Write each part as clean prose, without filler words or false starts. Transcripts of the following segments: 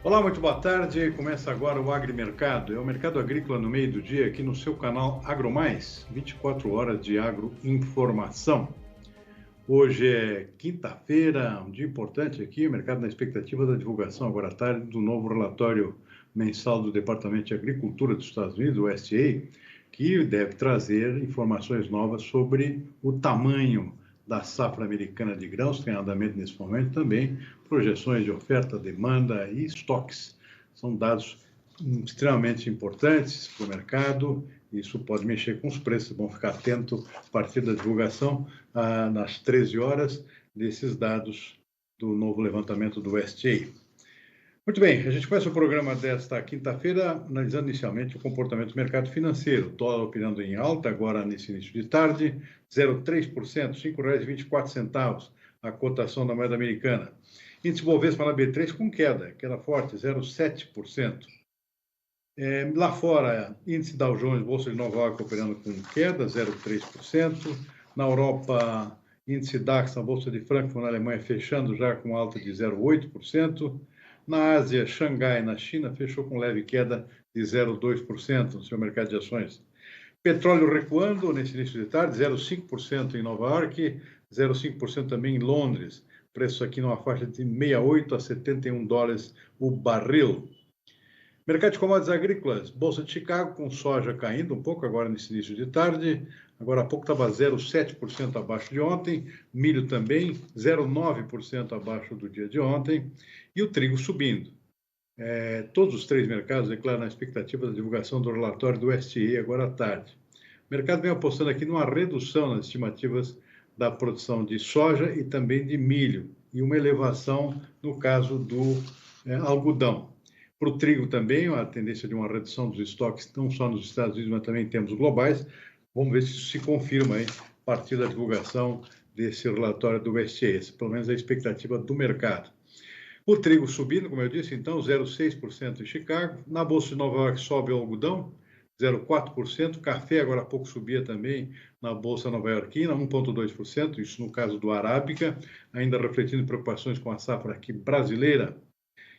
Olá, muito boa tarde. Começa agora o Agrimercado. É o mercado agrícola no meio do dia aqui no seu canal AgroMais, 24 horas de agroinformação. Hoje é quinta-feira, um dia importante aqui, o mercado na expectativa da divulgação agora à tarde do novo relatório mensal do Departamento de Agricultura dos Estados Unidos, o USDA, que deve trazer informações novas sobre o tamanho da safra americana de grãos, que tem andamento nesse momento também, projeções de oferta, demanda e estoques. São dados extremamente importantes para o mercado. Isso pode mexer com os preços, vão ficar atento a partir da divulgação, nas 13 horas, desses dados do novo levantamento do USDA. Muito bem, a gente começa o programa desta quinta-feira analisando inicialmente o comportamento do mercado financeiro. Dólar operando em alta agora nesse início de tarde, 0,3%, R$ 5,24 a cotação da moeda americana. Índice Bovespa na B3 com queda forte, 0,7%. Lá fora, índice Dow Jones, Bolsa de Nova York operando com queda, 0,3%. Na Europa, índice DAX, na Bolsa de Frankfurt, na Alemanha, fechando já com alta de 0,8%. Na Ásia, Xangai, na China, fechou com leve queda de 0,2% no seu mercado de ações. Petróleo recuando nesse início de tarde, 0,5% em Nova York, 0,5% também em Londres. Preço aqui numa faixa de 68 a 71 dólares o barril. Mercado de commodities agrícolas, Bolsa de Chicago com soja caindo um pouco agora nesse início de tarde, agora há pouco estava 0,7% abaixo de ontem, milho também 0,9% abaixo do dia de ontem, e o trigo subindo. Todos os três mercados declaram a expectativa da divulgação do relatório do USDA agora à tarde. O mercado vem apostando aqui numa redução nas estimativas da produção de soja e também de milho, e uma elevação no caso do algodão. Para o trigo também, a tendência de uma redução dos estoques, não só nos Estados Unidos, mas também em termos globais. Vamos ver se isso se confirma aí, a partir da divulgação desse relatório do USDA, pelo menos a expectativa do mercado. O trigo subindo, como eu disse, então, 0,6% em Chicago. Na Bolsa de Nova York sobe o algodão, 0,4%. Café agora há pouco subia também na Bolsa nova-iorquina, 1,2%, isso no caso do Arábica, ainda refletindo preocupações com a safra aqui brasileira.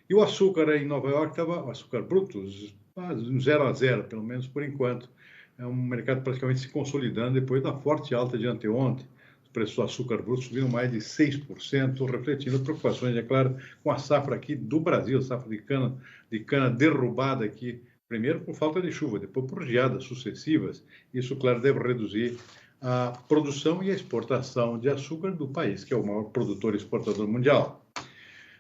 E o açúcar em Nova York estava, o açúcar bruto, 0 a 0, pelo menos por enquanto. É um mercado praticamente se consolidando depois da forte alta de anteontem. Os preços do açúcar bruto subiram mais de 6%, refletindo preocupações, é claro, com a safra aqui do Brasil, safra de cana derrubada aqui, primeiro por falta de chuva, depois por geadas sucessivas. Isso, claro, deve reduzir a produção e a exportação de açúcar do país, que é o maior produtor e exportador mundial.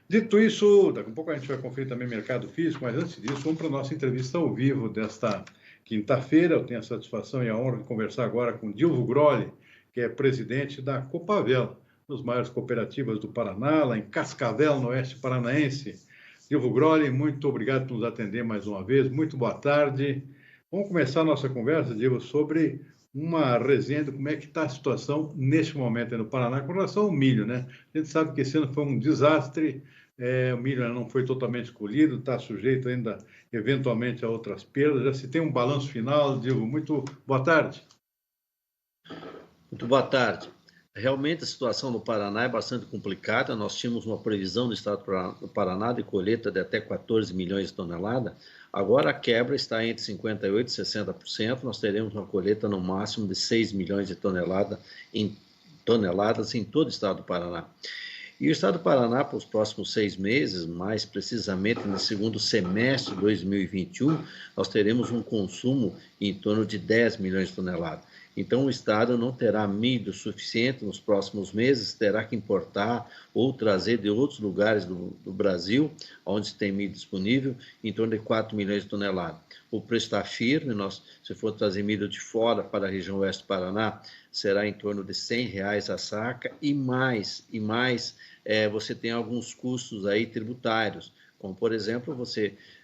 Dito isso, daqui a pouco a gente vai conferir também mercado físico, mas antes disso, vamos para a nossa entrevista ao vivo desta quinta-feira. Eu tenho a satisfação e a honra de conversar agora com Dilvo Grolli, que é presidente da Copavel, uma das maiores cooperativas do Paraná, lá em Cascavel, no oeste paranaense. Dilvo Grolli, muito obrigado por nos atender mais uma vez, muito boa tarde. Vamos começar a nossa conversa, Dilvo, sobre uma resenha de como é que está a situação neste momento aí no Paraná com relação ao milho, né? A gente sabe que esse ano foi um desastre, o milho não foi totalmente colhido, está sujeito ainda, eventualmente, a outras perdas. Já se tem um balanço final, Diego. Muito boa tarde. Muito boa tarde. Realmente a situação no Paraná é bastante complicada. Nós tínhamos uma previsão do estado do Paraná de colheita de até 14 milhões de toneladas. Agora a quebra está entre 58% e 60%. Nós teremos uma colheita no máximo de 6 milhões de toneladas em todo o estado do Paraná. E o estado do Paraná, para os próximos 6 meses, mais precisamente no segundo semestre de 2021, nós teremos um consumo em torno de 10 milhões de toneladas. Então, o estado não terá milho suficiente nos próximos meses, terá que importar ou trazer de outros lugares do Brasil, onde tem milho disponível, em torno de 4 milhões de toneladas. O preço está firme, se for trazer milho de fora para a região oeste do Paraná, será em torno de R$100 a saca e mais, você tem alguns custos aí tributários, como, por exemplo,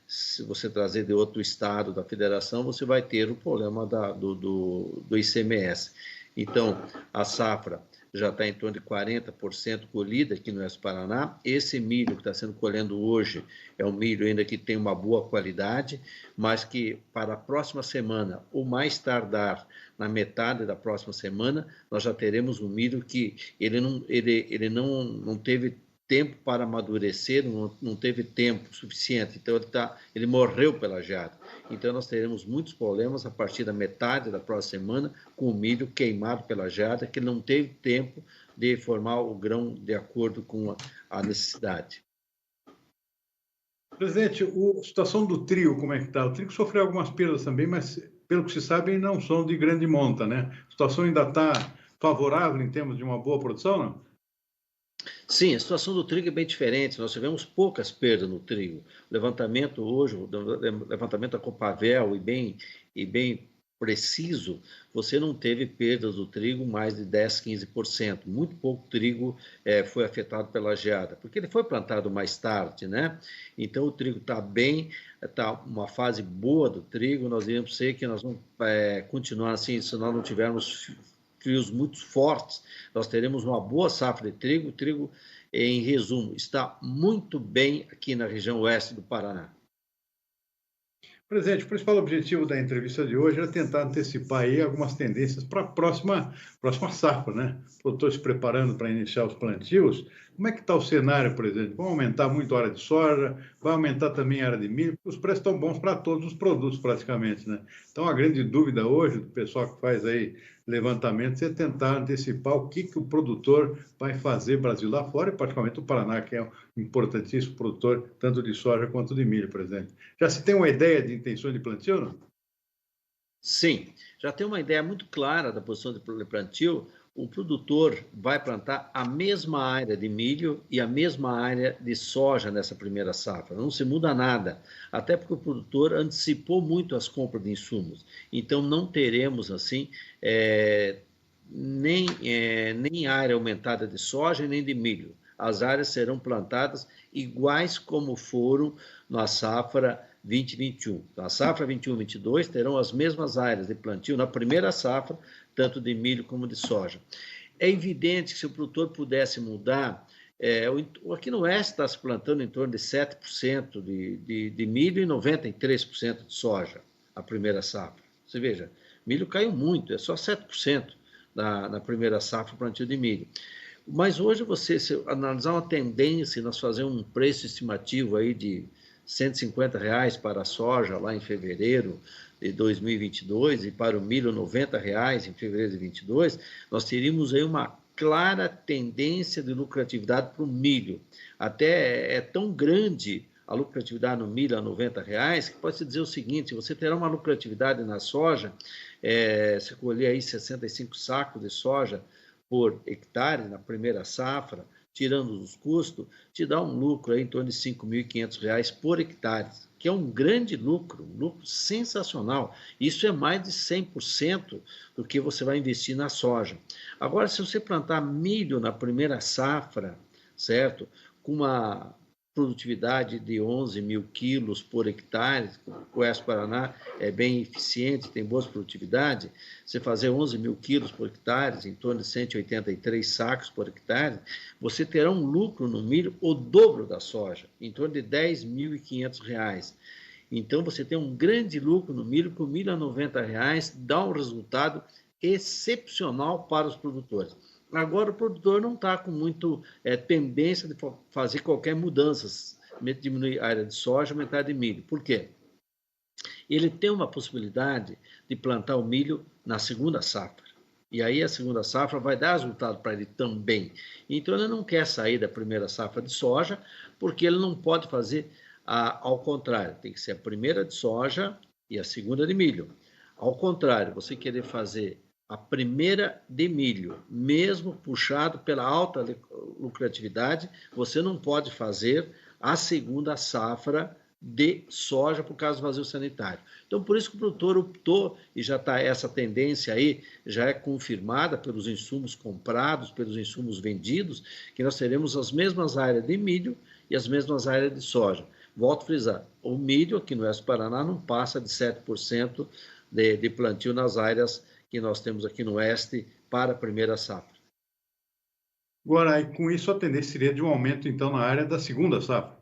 se você trazer de outro estado da federação, você vai ter o problema do ICMS. Então, a safra já está em torno de 40% colhida aqui no Oeste do Paraná. Esse milho que está sendo colhendo hoje é um milho ainda que tem uma boa qualidade, mas que para a próxima semana, ou mais tardar na metade da próxima semana, nós já teremos um milho que ele não teve tempo para amadurecer, não teve tempo suficiente, então ele morreu pela geada. Então nós teremos muitos problemas a partir da metade da próxima semana com o milho queimado pela geada, que não teve tempo de formar o grão de acordo com a necessidade. Presidente, a situação do trigo, como é que está? O trigo sofreu algumas perdas também, mas pelo que se sabe não são de grande monta, né? A situação ainda está favorável em termos de uma boa produção, não? Sim, a situação do trigo é bem diferente. Nós tivemos poucas perdas no trigo. O levantamento hoje, o levantamento da Copavel e bem preciso, você não teve perdas do trigo mais de 10, 15%. Muito pouco trigo foi afetado pela geada, porque ele foi plantado mais tarde, né? Então o trigo está bem, está uma fase boa do trigo. Nós iremos ser que nós vamos continuar assim, se nós não tivermos frios muito fortes, nós teremos uma boa safra de trigo. O trigo, em resumo, está muito bem aqui na região oeste do Paraná. Presidente, o principal objetivo da entrevista de hoje é tentar antecipar aí algumas tendências para a próxima safra, né? O produtor se preparando para iniciar os plantios. Como é que está o cenário, presidente? Vai aumentar muito a área de soja, vai aumentar também a área de milho, porque os preços estão bons para todos os produtos praticamente, né? Então a grande dúvida hoje do pessoal que faz aí levantamentos é tentar antecipar o que o produtor vai fazer Brasil lá fora, e particularmente o Paraná, que é um importantíssimo produtor tanto de soja quanto de milho, presidente. Já se tem uma ideia de intenções de plantio, não? Sim, já tem uma ideia muito clara da posição de plantio. O produtor vai plantar a mesma área de milho e a mesma área de soja nessa primeira safra. Não se muda nada, até porque o produtor antecipou muito as compras de insumos. Então, não teremos, assim, nem área aumentada de soja nem de milho. As áreas serão plantadas iguais como foram na safra 2021. Então, a safra 21-22 terão as mesmas áreas de plantio na primeira safra, tanto de milho como de soja. É evidente que se o produtor pudesse mudar, aqui no oeste está se plantando em torno de 7% de milho e 93% de soja, a primeira safra. Você veja, milho caiu muito, é só 7% na primeira safra plantio de milho. Mas hoje se analisar uma tendência, nós fazemos um preço estimativo aí de R$ 150 para a soja lá em fevereiro de 2022 e para o milho R$ 90 em fevereiro de 2022, nós teríamos aí uma clara tendência de lucratividade para o milho. Até é tão grande a lucratividade no milho a R$ 90 que pode-se dizer o seguinte: você terá uma lucratividade na soja, se colher aí 65 sacos de soja por hectare na primeira safra, tirando os custos, te dá um lucro aí em torno de R$ 5.500 por hectare, que é um grande lucro, um lucro sensacional. Isso é mais de 100% do que você vai investir na soja. Agora, se você plantar milho na primeira safra, certo? Com uma produtividade de 11 mil quilos por hectare, o Oeste Paraná é bem eficiente, tem boas produtividades, você fazer 11 mil quilos por hectare, em torno de 183 sacos por hectare, você terá um lucro no milho o dobro da soja, em torno de R$ 10.500. Então, você tem um grande lucro no milho, com milho a R$ 90 dá um resultado excepcional para os produtores. Agora, o produtor não está com muito tendência de fazer qualquer mudança, diminuir a área de soja, aumentar a de milho. Por quê? Ele tem uma possibilidade de plantar o milho na segunda safra. E aí a segunda safra vai dar resultado para ele também. Então, ele não quer sair da primeira safra de soja, porque ele não pode fazer ao contrário. Tem que ser a primeira de soja e a segunda de milho. Ao contrário, você querer fazer a primeira de milho, mesmo puxado pela alta lucratividade, você não pode fazer a segunda safra de soja por causa do vazio sanitário. Então, por isso que o produtor optou, e já está essa tendência aí, já é confirmada pelos insumos comprados, pelos insumos vendidos, que nós teremos as mesmas áreas de milho e as mesmas áreas de soja. Volto a frisar, o milho aqui no Oeste do Paraná não passa de 7% de plantio nas áreas que nós temos aqui no Oeste para a primeira safra. Agora, com isso, a tendência seria de um aumento, então, na área da segunda safra.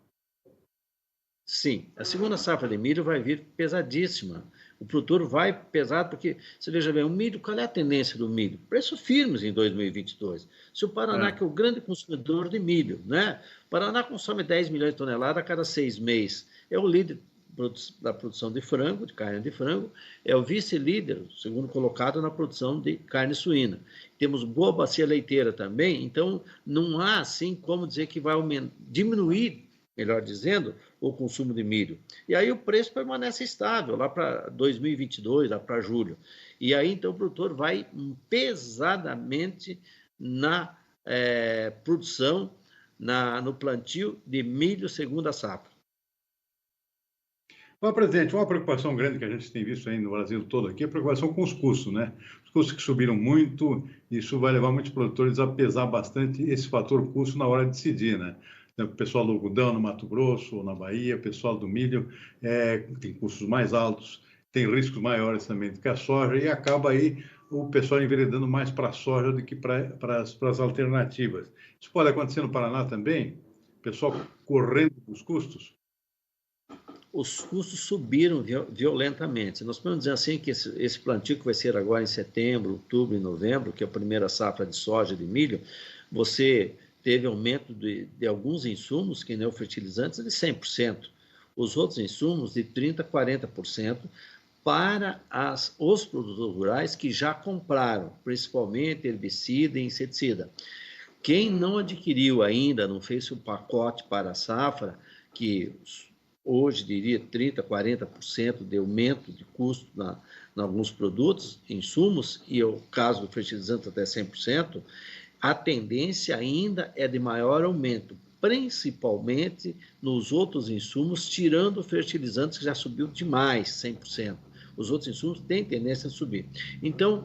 Sim, a segunda safra de milho vai vir pesadíssima. O produtor vai pesado, porque, você veja bem, o milho, qual é a tendência do milho? Preços firmes em 2022. Se o Paraná, que é o grande consumidor de milho, né? O Paraná consome 10 milhões de toneladas a cada 6 meses. É o líder da produção de frango, de carne de frango, é o vice-líder, segundo colocado na produção de carne suína. Temos boa bacia leiteira também, então não há assim como dizer que vai diminuir, melhor dizendo, o consumo de milho. E aí o preço permanece estável, lá para 2022, lá para julho. E aí, então, o produtor vai pesadamente na produção, no plantio de milho segunda safra. Bom, presidente, uma preocupação grande que a gente tem visto aí no Brasil todo aqui é a preocupação com os custos, né? Os custos que subiram muito, isso vai levar muitos produtores a pesar bastante esse fator custo na hora de decidir, né? O pessoal do algodão no Mato Grosso ou na Bahia, o pessoal do milho tem custos mais altos, tem riscos maiores também do que a soja e acaba aí o pessoal enveredando mais para a soja do que para as alternativas. Isso pode acontecer no Paraná também? O pessoal correndo os custos? Os custos subiram violentamente. Nós podemos dizer assim que esse plantio que vai ser agora em setembro, outubro e novembro, que é a primeira safra de soja e de milho, você teve aumento de alguns insumos, que nem o fertilizantes, de 100%. Os outros insumos de 30%, 40%, para os produtores rurais que já compraram, principalmente herbicida e inseticida. Quem não adquiriu ainda, não fez o pacote para a safra, que hoje diria 30%, 40% de aumento de custo em alguns produtos, insumos, e o caso do fertilizante até 100%, a tendência ainda é de maior aumento, principalmente nos outros insumos, tirando fertilizantes que já subiu demais, 100%. Os outros insumos têm tendência a subir. Então,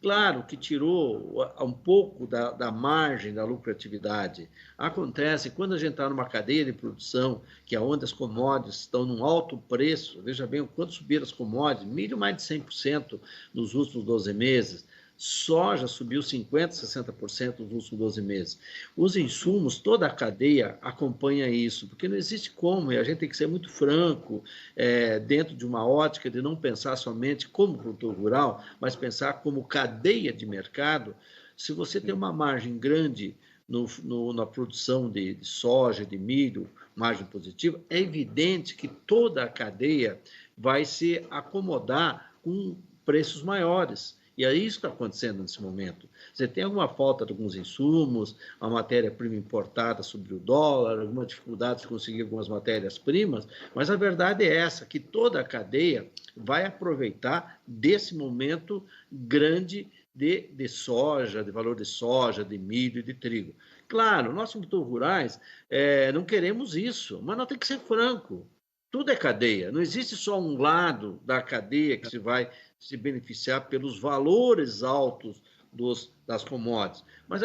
claro que tirou um pouco da margem da lucratividade. Acontece quando a gente está numa cadeia de produção, que é onde as commodities estão num alto preço, veja bem o quanto subiram as commodities, milho mais de 100% nos últimos 12 meses, soja subiu 50%, 60% nos últimos 12 meses. Os insumos, toda a cadeia acompanha isso, porque não existe como, e a gente tem que ser muito franco, dentro de uma ótica de não pensar somente como produtor rural, mas pensar como cadeia de mercado. Se você tem uma margem grande na produção de soja, de milho, margem positiva, é evidente que toda a cadeia vai se acomodar com preços maiores. E é isso que está acontecendo nesse momento. Você tem alguma falta de alguns insumos, a matéria-prima importada sobre o dólar, alguma dificuldade de conseguir algumas matérias-primas, mas a verdade é essa, que toda a cadeia vai aproveitar desse momento grande de soja, de valor de soja, de milho e de trigo. Claro, nós, produtores rurais, não queremos isso, mas nós temos que ser franco. Tudo é cadeia, não existe só um lado da cadeia que se vai se beneficiar pelos valores altos das commodities. Mas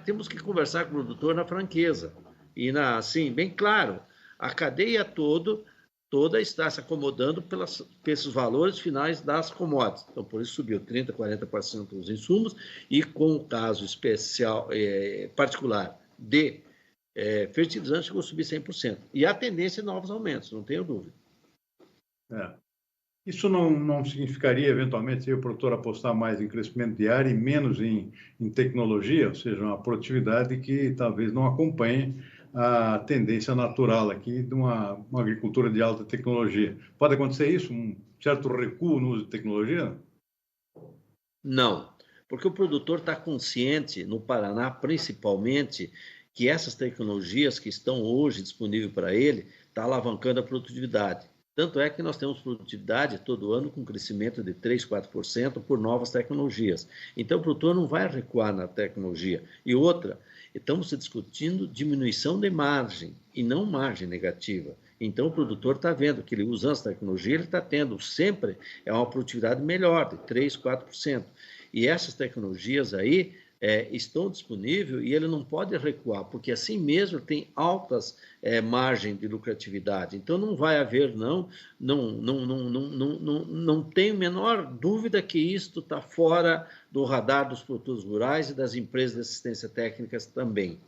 temos que conversar com o produtor na franqueza. E, assim, bem claro, a cadeia toda está se acomodando pelos valores finais das commodities. Então, por isso subiu 30%, 40% dos insumos, e com o caso especial, particular de fertilizantes, chegou a subir 100%. E a tendência é novos aumentos, não tenho dúvida. Isso não significaria, eventualmente, o produtor apostar mais em crescimento de área e menos em tecnologia, ou seja, uma produtividade que talvez não acompanhe a tendência natural aqui de uma agricultura de alta tecnologia. Pode acontecer isso? Um certo recuo no uso de tecnologia? Não, porque o produtor está consciente, no Paraná principalmente, que essas tecnologias que estão hoje disponíveis para ele estão alavancando a produtividade. Tanto é que nós temos produtividade todo ano com crescimento de 3%, 4% por novas tecnologias. Então, o produtor não vai recuar na tecnologia. E outra, estamos discutindo diminuição de margem e não margem negativa. Então, o produtor está vendo que ele, usando essa tecnologia, ele está tendo sempre uma produtividade melhor, de 3%, 4%. E essas tecnologias aí estão disponíveis e ele não pode recuar, porque assim mesmo tem altas margens de lucratividade. Então não vai haver, não tenho a menor dúvida que isto está fora do radar dos produtores rurais e das empresas de assistência técnica também.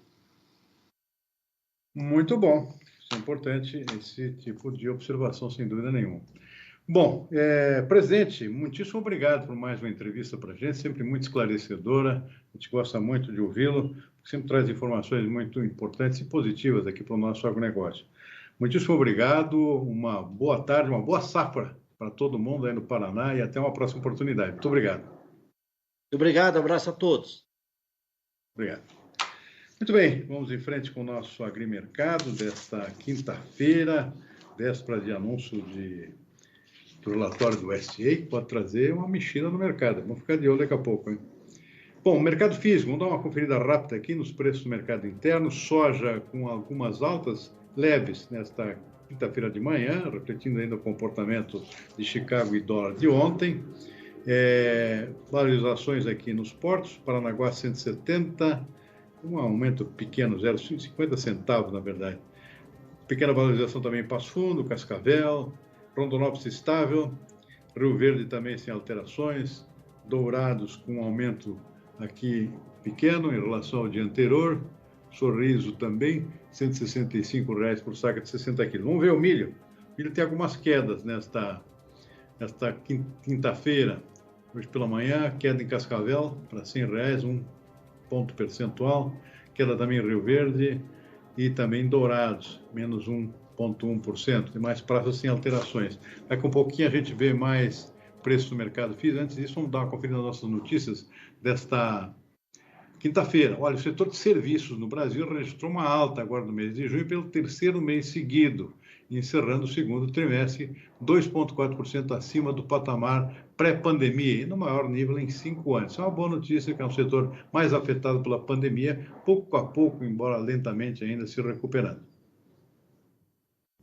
Muito bom. Isso é importante, esse tipo de observação, sem dúvida nenhuma. Bom, presidente, muitíssimo obrigado por mais uma entrevista para a gente, sempre muito esclarecedora, a gente gosta muito de ouvi-lo, sempre traz informações muito importantes e positivas aqui para o nosso agronegócio. Muitíssimo obrigado, uma boa tarde, uma boa safra para todo mundo aí no Paraná e até uma próxima oportunidade. Muito obrigado. Obrigado, abraço a todos. Obrigado. Muito bem, vamos em frente com o nosso agrimercado desta quinta-feira, véspera de anúncio do relatório do SCA, que pode trazer uma mexida no mercado. Vamos ficar de olho daqui a pouco, hein? Bom, mercado físico, vamos dar uma conferida rápida aqui nos preços do mercado interno. Soja com algumas altas leves nesta quinta-feira de manhã, refletindo ainda o comportamento de Chicago e dólar de ontem. Valorizações aqui nos portos, Paranaguá 170, um aumento pequeno, 0,50 centavos, na verdade. Pequena valorização também em Passo Fundo, Cascavel, Rondonópolis estável, Rio Verde também sem alterações, Dourados com um aumento aqui pequeno em relação ao dia anterior, Sorriso também, R$ 165 por saca de 60 quilos. Vamos ver o milho. O milho tem algumas quedas nesta quinta-feira. Hoje pela manhã, queda em Cascavel para R$ 100, 1 ponto percentual, queda também em Rio Verde e também em Dourados, menos 1,1%. Tem mais praças sem alterações. Daqui a um pouquinho a gente vê mais preço do mercado físico. Antes disso, vamos dar uma conferida nas nossas notícias desta quinta-feira. Olha, o setor de serviços no Brasil registrou uma alta agora no mês de junho pelo terceiro mês seguido, encerrando o segundo trimestre 2,4% acima do patamar pré-pandemia e no maior nível em 5 anos. Isso é uma boa notícia, que é um setor mais afetado pela pandemia, pouco a pouco, embora lentamente ainda se recuperando.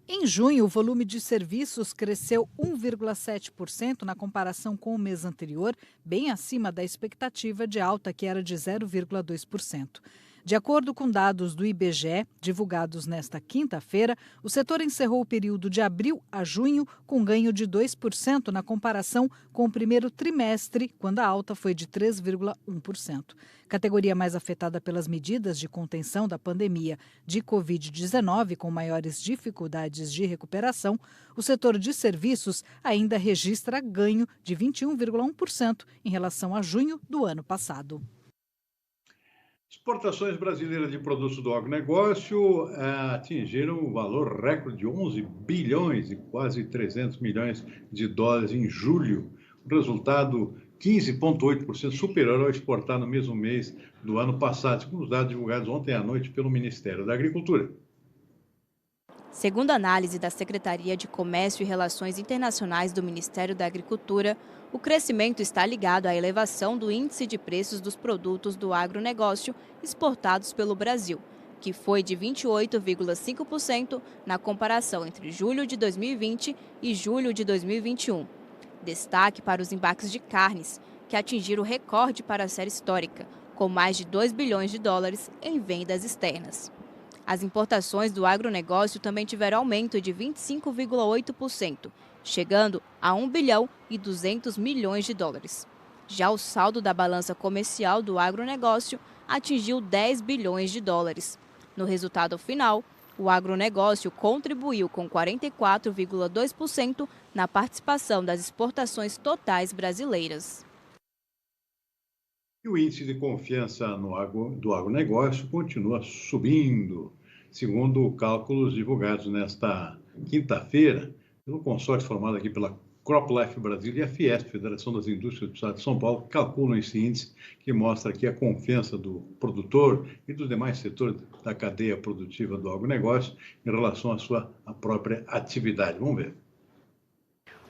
Em junho, o volume de serviços cresceu 1,7% na comparação com o mês anterior, bem acima da expectativa de alta, que era de 0,2%. De acordo com dados do IBGE, divulgados nesta quinta-feira, o setor encerrou o período de abril a junho com ganho de 2% na comparação com o primeiro trimestre, quando a alta foi de 3,1%. Categoria mais afetada pelas medidas de contenção da pandemia de Covid-19, com maiores dificuldades de recuperação, o setor de serviços ainda registra ganho de 21,1% em relação a junho do ano passado. Exportações brasileiras de produtos do agronegócio atingiram o valor recorde de 11 bilhões e quase 300 milhões de dólares em julho. O resultado 15,8% superior ao exportar no mesmo mês do ano passado, segundo os dados divulgados ontem à noite pelo Ministério da Agricultura. Segundo a análise da Secretaria de Comércio e Relações Internacionais do Ministério da Agricultura, o crescimento está ligado à elevação do índice de preços dos produtos do agronegócio exportados pelo Brasil, que foi de 28,5% na comparação entre julho de 2020 e julho de 2021. Destaque para os embarques de carnes, que atingiram o recorde para a série histórica, com mais de 2 bilhões de dólares em vendas externas. As importações do agronegócio também tiveram aumento de 25,8%, chegando a 1 bilhão e 200 milhões de dólares. Já o saldo da balança comercial do agronegócio atingiu 10 bilhões de dólares. No resultado final, o agronegócio contribuiu com 44,2% na participação das exportações totais brasileiras. E o índice de confiança do agronegócio continua subindo, segundo cálculos divulgados nesta quinta-feira pelo consórcio formado aqui pela CropLife Brasil e a Fiesp, Federação das Indústrias do Estado de São Paulo, que calculam esse índice que mostra aqui a confiança do produtor e dos demais setores da cadeia produtiva do agronegócio em relação à própria atividade. Vamos ver.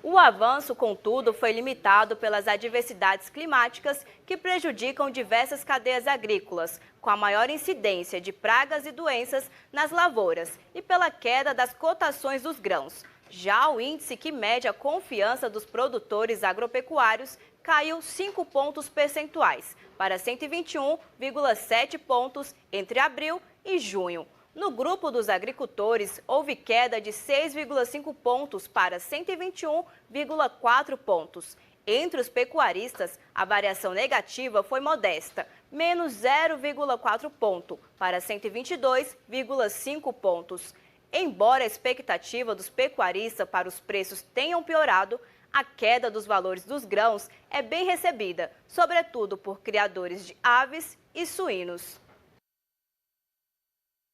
O avanço, contudo, foi limitado pelas adversidades climáticas que prejudicam diversas cadeias agrícolas, com a maior incidência de pragas e doenças nas lavouras e pela queda das cotações dos grãos. Já o índice que mede a confiança dos produtores agropecuários caiu 5 pontos percentuais, para 121,7 pontos entre abril e junho. No grupo dos agricultores, houve queda de 6,5 pontos para 121,4 pontos. Entre os pecuaristas, a variação negativa foi modesta, menos 0,4 ponto, para 122,5 pontos. Embora a expectativa dos pecuaristas para os preços tenham piorado, a queda dos valores dos grãos é bem recebida, sobretudo por criadores de aves e suínos.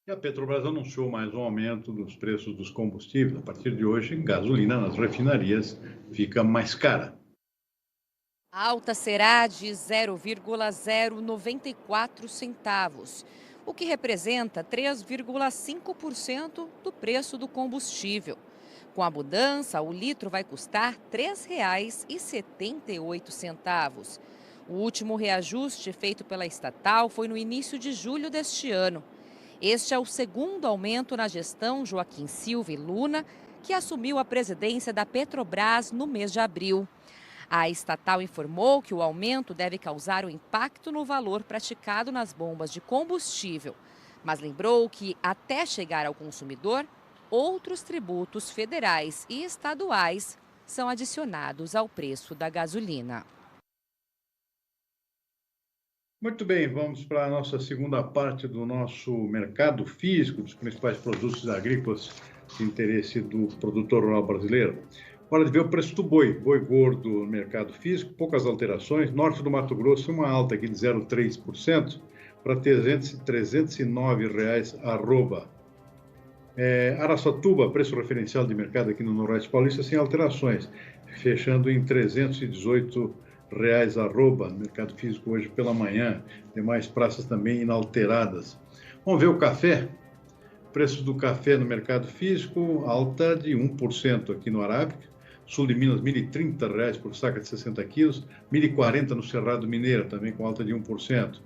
E a Petrobras anunciou mais um aumento dos preços dos combustíveis. A partir de hoje, gasolina nas refinarias fica mais cara. A alta será de 0,094 centavos, o que representa 3,5% do preço do combustível. Com a mudança, o litro vai custar R$ 3,78. O último reajuste feito pela estatal foi no início de julho deste ano. Este é o segundo aumento na gestão Joaquim Silva e Luna, que assumiu a presidência da Petrobras no mês de abril. A estatal informou que o aumento deve causar um impacto no valor praticado nas bombas de combustível, mas lembrou que, até chegar ao consumidor, outros tributos federais e estaduais são adicionados ao preço da gasolina. Muito bem, vamos para a nossa segunda parte do nosso mercado físico, dos principais produtos agrícolas de interesse do produtor rural brasileiro. Hora de ver o preço do boi. Boi gordo no mercado físico, poucas alterações. Norte do Mato Grosso, uma alta aqui de 0,3% para R$ 309 arroba. Araçatuba, preço referencial de mercado aqui no Noroeste Paulista, sem alterações, fechando em R$ 318 arroba, no mercado físico hoje pela manhã. Demais praças também inalteradas. Vamos ver o café. Preço do café no mercado físico, alta de 1% aqui no Arábica. Sul de Minas, R$ 1.030 por saca de 60 quilos. R$ 1.040 no Cerrado Mineiro, também com alta de 1%.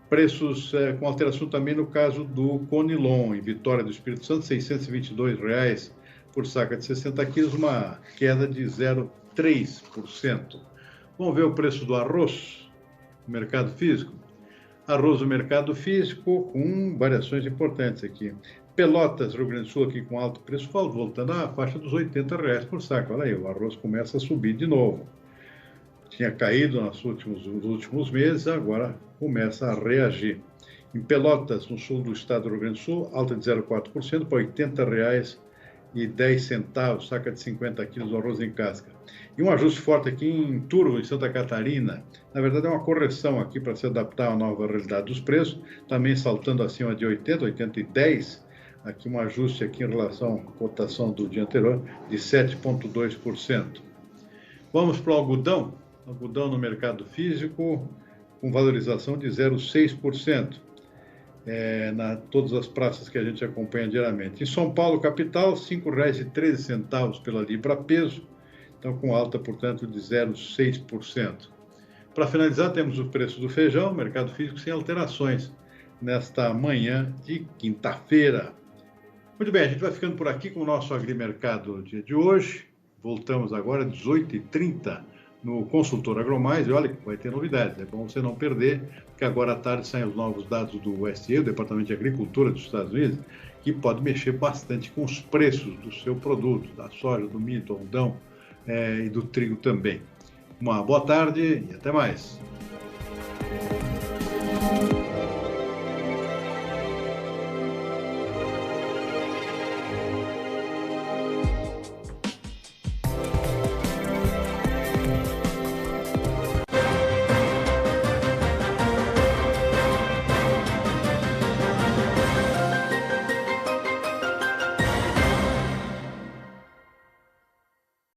Preços com alteração também no caso do Conilon, em Vitória do Espírito Santo, R$ 622 por saca de 60 quilos, uma queda de 0,3%. Vamos ver o preço do arroz no mercado físico. Arroz no mercado físico com variações importantes aqui. Pelotas, Rio Grande do Sul, aqui com alto preço, voltando à faixa dos R$ 80 por saco. Olha aí, o arroz começa a subir de novo. Tinha caído nos últimos meses, agora começa a reagir. Em Pelotas, no sul do estado do Rio Grande do Sul, alta de 0,4% para R$ 80,10, saca de 50 quilos de arroz em casca. E um ajuste forte aqui em Turvo, em Santa Catarina. Na verdade, é uma correção aqui para se adaptar à nova realidade dos preços, também saltando acima de 80, 80,10. Aqui um ajuste aqui em relação à cotação do dia anterior de 7,2%. Vamos para o algodão. Algodão no mercado físico com valorização de 0,6%. Todas as praças que a gente acompanha diariamente. Em São Paulo, capital, R$ 5,13 pela libra peso, então com alta, portanto, de 0,6%. Para finalizar, temos o preço do feijão, mercado físico sem alterações, nesta manhã de quinta-feira. Muito bem, a gente vai ficando por aqui com o nosso agrimercado do dia de hoje. Voltamos agora às 18h30 no Consultor Agromais, e olha que vai ter novidades, é bom você não perder, porque agora à tarde saem os novos dados do USDA, o Departamento de Agricultura dos Estados Unidos, que pode mexer bastante com os preços do seu produto, da soja, do milho, do algodão e do trigo também. Uma boa tarde e até mais.